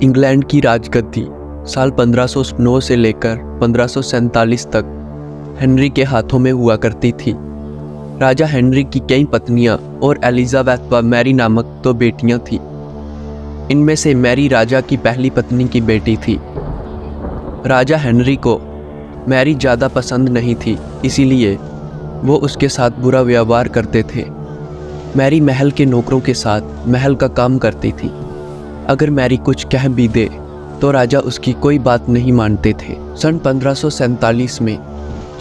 England की राजगद्दी साल 1509 से लेकर 1547 तक हेनरी के हाथों में हुआ करती थी। राजा हेनरी की कई पत्नियां और एलिजाबेथ व मैरी नामक 2 बेटियां थीं। इनमें से मैरी राजा की पहली पत्नी की बेटी थी। राजा हेनरी को मैरी ज़्यादा पसंद नहीं थी, इसीलिए वो उसके साथ बुरा व्यवहार करते थे। मैरी महल के नौकरों के साथ महल का काम करती थी। अगर मैरी कुछ कह भी दे तो राजा उसकी कोई बात नहीं मानते थे। सन 1547 में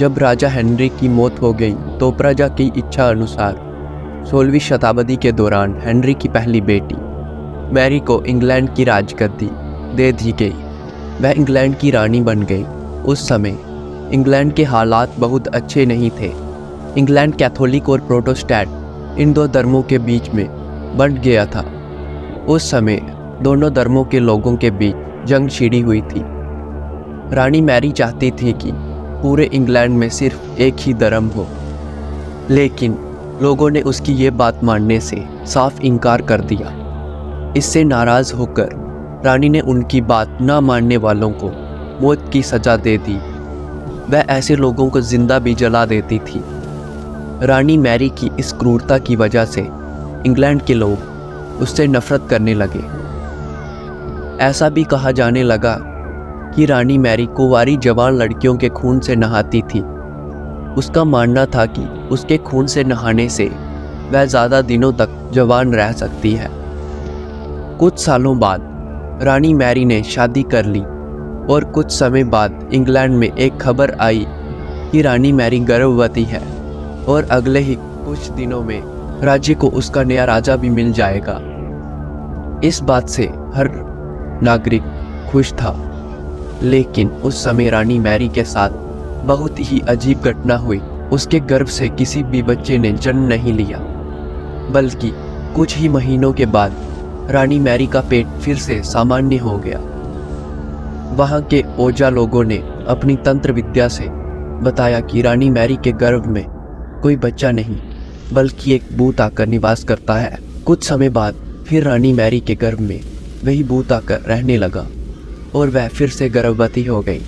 जब राजा हेनरी की मौत हो गई तो प्रजा की इच्छा अनुसार 16वीं शताब्दी के दौरान हेनरी की पहली बेटी मैरी को इंग्लैंड की राजगद्दी दे दी गई। वह इंग्लैंड की रानी बन गई। उस समय इंग्लैंड के हालात बहुत अच्छे नहीं थे। इंग्लैंड कैथोलिक और प्रोटेस्टेंट इन 2 धर्मों के बीच में बंट गया था। उस समय दोनों धर्मों के लोगों के बीच जंग छिड़ी हुई थी। रानी मैरी चाहती थी कि पूरे इंग्लैंड में सिर्फ एक ही धर्म हो, लेकिन लोगों ने उसकी ये बात मानने से साफ इनकार कर दिया। इससे नाराज़ होकर रानी ने उनकी बात न मानने वालों को मौत की सज़ा दे दी। वह ऐसे लोगों को जिंदा भी जला देती थी। रानी मैरी की इस क्रूरता की वजह से इंग्लैंड के लोग उससे नफरत करने लगे। ऐसा भी कहा जाने लगा कि रानी मैरी कुंवारी जवान लड़कियों के खून से नहाती थी। उसका मानना था कि उसके खून से नहाने से वह ज़्यादा दिनों तक जवान रह सकती है। कुछ सालों बाद रानी मैरी ने शादी कर ली और कुछ समय बाद इंग्लैंड में एक खबर आई कि रानी मैरी गर्भवती है और अगले ही कुछ दिनों में राज्य को उसका नया राजा भी मिल जाएगा। इस बात से हर नागरिक खुश था, लेकिन उस समय रानी मैरी के साथ बहुत ही अजीब घटना हुई। उसके गर्भ से किसी भी बच्चे ने जन्म नहीं लिया, बल्कि कुछ ही महीनों के बाद रानी मैरी का पेट फिर से सामान्य हो गया। वहाँ के ओझा लोगों ने अपनी तंत्र विद्या से बताया कि रानी मैरी के गर्भ में कोई बच्चा नहीं, बल्कि एक भूत आकर निवास करता है। कुछ समय बाद फिर रानी मैरी के गर्भ में वही भूत आकर रहने लगा और वह फिर से गर्भवती हो गई।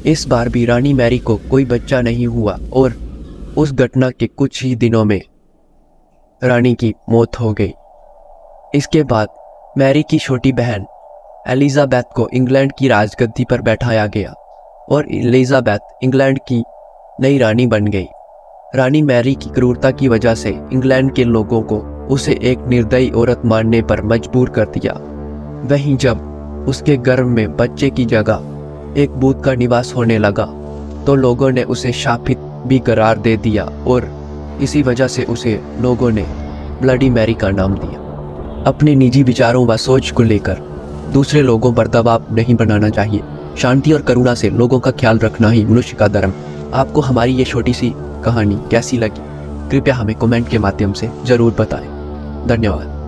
इस बार भी रानी मैरी को कोई बच्चा नहीं हुआ और उस घटना के कुछ ही दिनों में रानी की मौत हो गई। इसके बाद मैरी की छोटी बहन एलिजाबेथ को इंग्लैंड की राजगद्दी पर बैठाया गया और एलिजाबेथ इंग्लैंड की नई रानी बन गई। रानी मैरी की क्रूरता की वजह से इंग्लैंड के लोगों को उसे एक निर्दयी औरत मानने पर मजबूर कर दिया। वहीं जब उसके गर्भ में बच्चे की जगह एक भूत का निवास होने लगा तो लोगों ने उसे शापित भी करार दे दिया और इसी वजह से उसे लोगों ने ब्लडी मैरी का नाम दिया। अपने निजी विचारों व सोच को लेकर दूसरे लोगों पर दबाव नहीं बनाना चाहिए। शांति और करुणा से लोगों का ख्याल रखना ही मनुष्य का धर्म। आपको हमारी ये छोटी सी कहानी कैसी लगी, कृपया हमें कमेंट के माध्यम से ज़रूर बताएं। धन्यवाद।